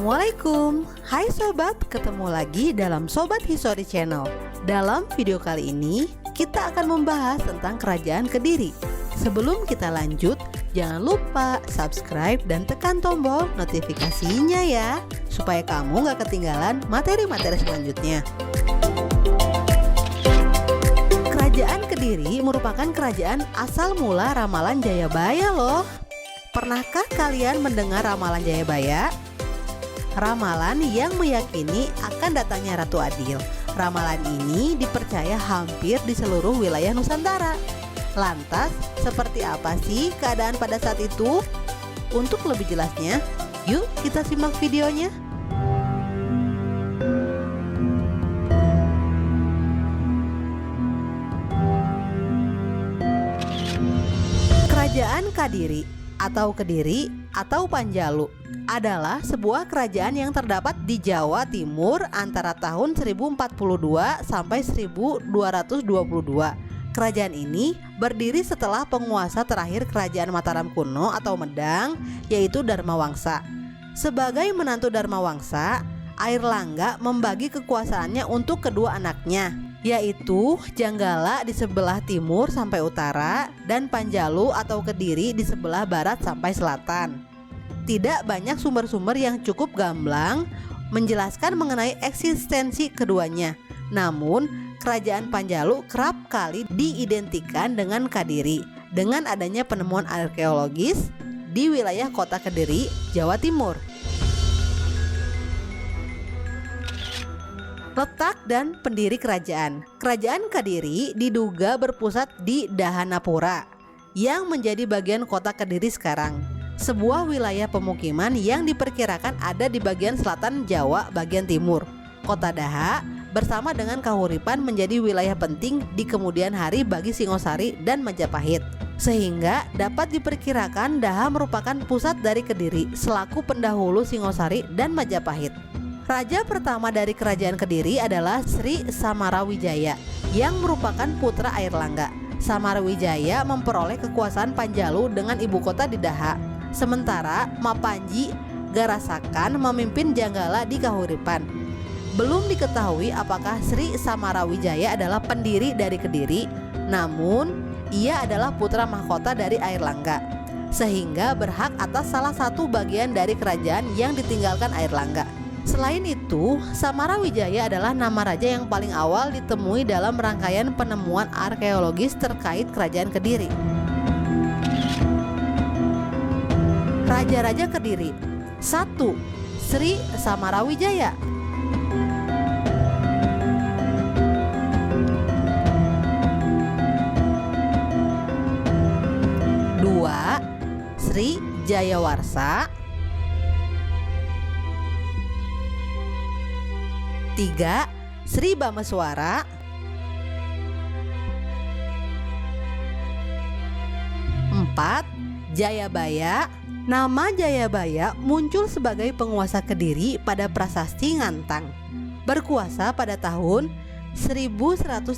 Assalamualaikum. Hai sobat, ketemu lagi dalam Sobat History Channel. Dalam video kali ini kita akan membahas tentang Kerajaan Kediri. Sebelum kita lanjut, jangan lupa subscribe dan tekan tombol notifikasinya ya, supaya kamu gak ketinggalan materi-materi selanjutnya. Kerajaan Kediri merupakan kerajaan asal mula ramalan Jayabaya loh. Pernahkah kalian mendengar ramalan Jayabaya? Ramalan yang meyakini akan datangnya Ratu Adil. Ramalan ini dipercaya hampir di seluruh wilayah Nusantara. Lantas, seperti apa sih keadaan pada saat itu? Untuk lebih jelasnya, yuk kita simak videonya. Kerajaan Kadiri atau Kediri atau Panjalu adalah sebuah kerajaan yang terdapat di Jawa Timur antara tahun 1042 sampai 1222. Kerajaan ini berdiri setelah penguasa terakhir Kerajaan Mataram kuno atau Medang, yaitu Dharmawangsa. Sebagai menantu Dharmawangsa, Airlangga membagi kekuasaannya untuk kedua anaknya, yaitu Janggala di sebelah timur sampai utara dan Panjalu atau Kediri di sebelah barat sampai selatan. Tidak banyak sumber-sumber yang cukup gamblang menjelaskan mengenai eksistensi keduanya. Namun, kerajaan Panjalu kerap kali diidentikan dengan Kadiri dengan adanya penemuan arkeologis di wilayah kota Kediri, Jawa Timur. Letak dan pendiri kerajaan. Kerajaan Kadiri diduga berpusat di Dahanapura yang menjadi bagian kota Kediri sekarang. Sebuah wilayah pemukiman yang diperkirakan ada di bagian selatan Jawa bagian timur. Kota Daha bersama dengan Kahuripan menjadi wilayah penting di kemudian hari bagi Singosari dan Majapahit. Sehingga dapat diperkirakan Daha merupakan pusat dari Kediri selaku pendahulu Singosari dan Majapahit. Raja pertama dari Kerajaan Kediri adalah Sri Samarawijaya yang merupakan putra Airlangga. Samarawijaya memperoleh kekuasaan Panjalu dengan ibu kota di Daha. Sementara Mapanji Garasakan memimpin Janggala di Kahuripan. Belum diketahui apakah Sri Samarawijaya adalah pendiri dari Kediri, namun ia adalah putra mahkota dari Airlangga, sehingga berhak atas salah satu bagian dari kerajaan yang ditinggalkan Airlangga. Selain itu, Samarawijaya adalah nama raja yang paling awal ditemui dalam rangkaian penemuan arkeologis terkait Kerajaan Kediri. Raja-raja Kediri. 1. Sri Samarawijaya. 2. Sri Jayawarsa. 3. Sri Bameswara. 4. Jayabaya. Nama Jayabaya muncul sebagai penguasa Kediri pada Prasasti Ngantang. Berkuasa pada tahun 1135.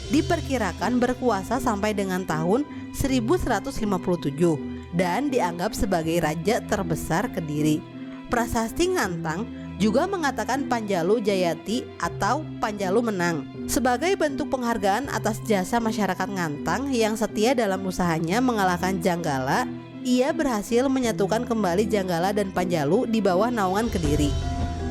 Diperkirakan berkuasa sampai dengan tahun 1157 dan dianggap sebagai raja terbesar Kediri. Prasasti Ngantang juga mengatakan Panjalu Jayati atau Panjalu menang sebagai bentuk penghargaan atas jasa masyarakat Ngantang yang setia dalam usahanya mengalahkan Janggala. Ia berhasil menyatukan kembali Janggala dan Panjalu di bawah naungan Kediri.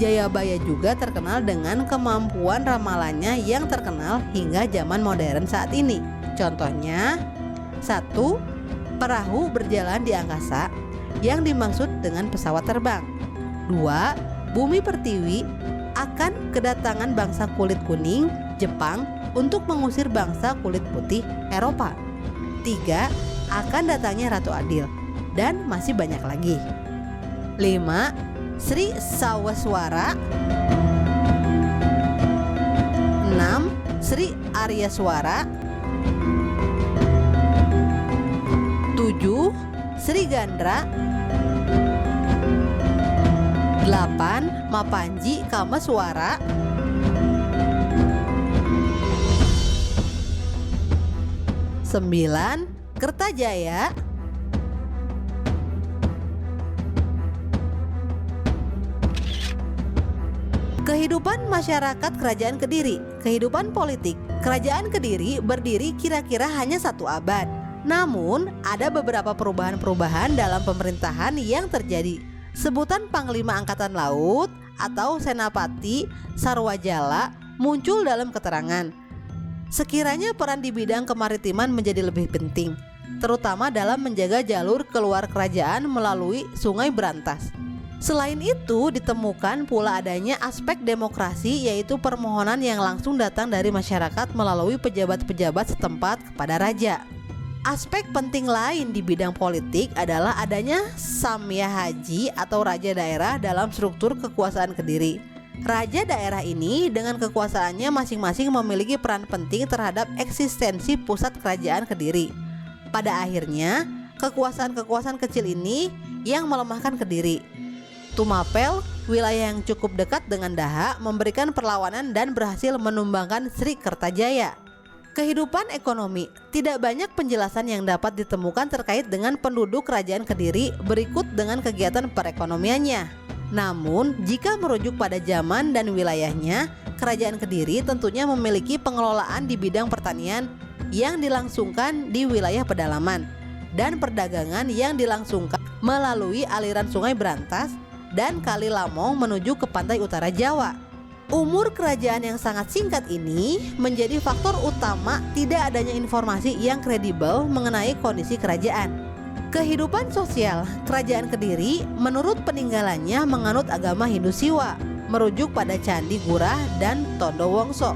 Jayabaya juga terkenal dengan kemampuan ramalannya yang terkenal hingga zaman modern saat ini. Contohnya, 1. Perahu berjalan di angkasa yang dimaksud dengan pesawat terbang. 2. Bumi Pertiwi akan kedatangan bangsa kulit kuning, Jepang, untuk mengusir bangsa kulit putih, Eropa. 3. Akan datangnya Ratu Adil, dan masih banyak lagi. 5. Sri Saweswara. 6. Sri Aryaswara. 7. Sri Gandra. 8. Mapanji Kameswara. 9. Kertajaya. Kehidupan masyarakat Kerajaan Kediri. Kehidupan politik Kerajaan Kediri berdiri kira-kira hanya 1 abad. Namun, ada beberapa perubahan-perubahan dalam pemerintahan yang terjadi. Sebutan Panglima Angkatan Laut atau Senapati Sarwajala muncul dalam keterangan. Sekiranya peran di bidang kemaritiman menjadi lebih penting, terutama dalam menjaga jalur keluar kerajaan melalui Sungai Berantas. Selain itu, ditemukan pula adanya aspek demokrasi, yaitu permohonan yang langsung datang dari masyarakat melalui pejabat-pejabat setempat kepada raja. Aspek penting lain di bidang politik adalah adanya Samya Haji atau raja daerah dalam struktur kekuasaan Kediri. Raja daerah ini dengan kekuasaannya masing-masing memiliki peran penting terhadap eksistensi pusat kerajaan Kediri. Pada akhirnya, kekuasaan-kekuasaan kecil ini yang melemahkan Kediri. Tumapel, wilayah yang cukup dekat dengan Daha, memberikan perlawanan dan berhasil menumbangkan Sri Kertajaya. Kehidupan ekonomi. Tidak banyak penjelasan yang dapat ditemukan terkait dengan penduduk Kerajaan Kediri berikut dengan kegiatan perekonomiannya. Namun, jika merujuk pada zaman dan wilayahnya, Kerajaan Kediri tentunya memiliki pengelolaan di bidang pertanian yang dilangsungkan di wilayah pedalaman dan perdagangan yang dilangsungkan melalui aliran Sungai Berantas dan Kali Lamong menuju ke pantai utara Jawa. Umur kerajaan yang sangat singkat ini menjadi faktor utama tidak adanya informasi yang kredibel mengenai kondisi kerajaan. Kehidupan sosial Kerajaan Kediri menurut peninggalannya menganut agama Hindu Siwa, merujuk pada Candi Gurah dan Tondo Wongso.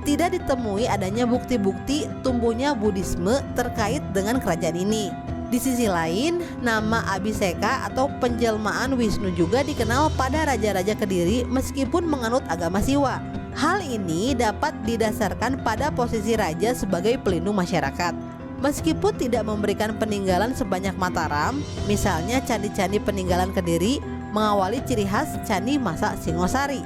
Tidak ditemui adanya bukti-bukti tumbuhnya Buddhisme terkait dengan kerajaan ini. Di sisi lain, nama Abhiseka atau penjelmaan Wisnu juga dikenal pada raja-raja Kediri meskipun menganut agama Siwa. Hal ini dapat didasarkan pada posisi raja sebagai pelindung masyarakat. Meskipun tidak memberikan peninggalan sebanyak Mataram, misalnya candi-candi peninggalan Kediri mengawali ciri khas candi masa Singosari.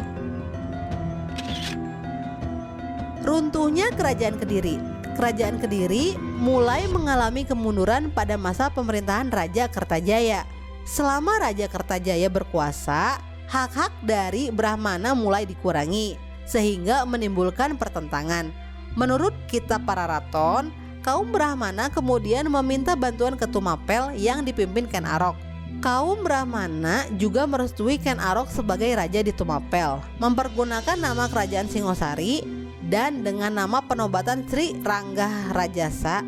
Runtuhnya Kerajaan Kediri. Kerajaan Kediri mulai mengalami kemunduran pada masa pemerintahan Raja Kertajaya. Selama Raja Kertajaya berkuasa, hak-hak dari Brahmana mulai dikurangi, sehingga menimbulkan pertentangan. Menurut Kitab Pararaton, kaum Brahmana kemudian meminta bantuan ke Tumapel yang dipimpin Ken Arok. Kaum Brahmana juga merestui Ken Arok sebagai raja di Tumapel, mempergunakan nama kerajaan Singosari dan dengan nama penobatan Sri Rangga Rajasa.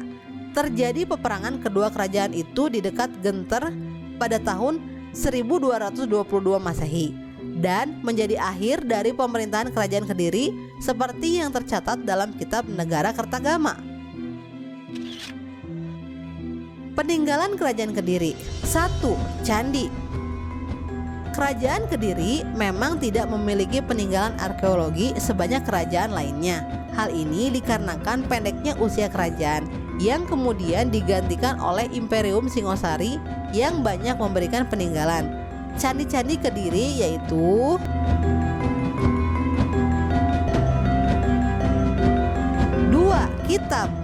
Terjadi peperangan kedua kerajaan itu di dekat Genter pada tahun 1222 Masehi dan menjadi akhir dari pemerintahan Kerajaan Kediri seperti yang tercatat dalam Kitab Negara Kertagama. Peninggalan Kerajaan Kediri. 1. Candi. Kerajaan Kediri memang tidak memiliki peninggalan arkeologi sebanyak kerajaan lainnya. Hal ini dikarenakan pendeknya usia kerajaan yang kemudian digantikan oleh Imperium Singosari yang banyak memberikan peninggalan. Candi-candi Kediri yaitu dua. Kitab.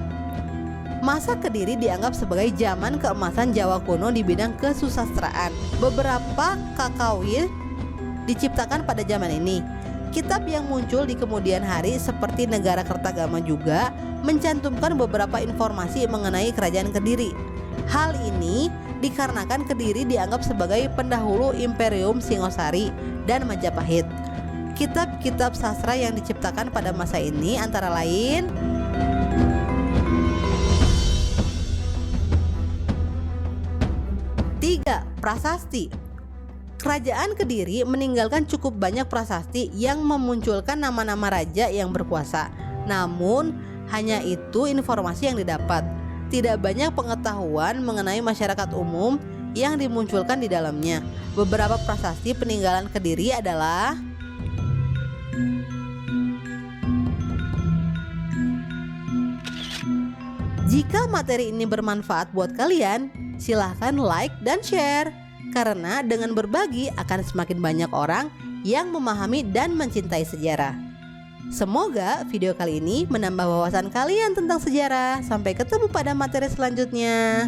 Masa Kediri dianggap sebagai zaman keemasan Jawa kuno di bidang kesusastraan. Beberapa kakawin diciptakan pada zaman ini. Kitab yang muncul di kemudian hari seperti Negara Kertagama juga mencantumkan beberapa informasi mengenai Kerajaan Kediri. Hal ini dikarenakan Kediri dianggap sebagai pendahulu Imperium Singosari dan Majapahit. Kitab-kitab sastra yang diciptakan pada masa ini antara lain prasasti. Kerajaan Kediri meninggalkan cukup banyak prasasti yang memunculkan nama-nama raja yang berkuasa. Namun, hanya itu informasi yang didapat. Tidak banyak pengetahuan mengenai masyarakat umum yang dimunculkan di dalamnya. Beberapa prasasti peninggalan Kediri adalah jika materi ini bermanfaat buat kalian, silahkan like dan share. Karena dengan berbagi akan semakin banyak orang yang memahami dan mencintai sejarah. Semoga video kali ini menambah wawasan kalian tentang sejarah. Sampai ketemu pada materi selanjutnya.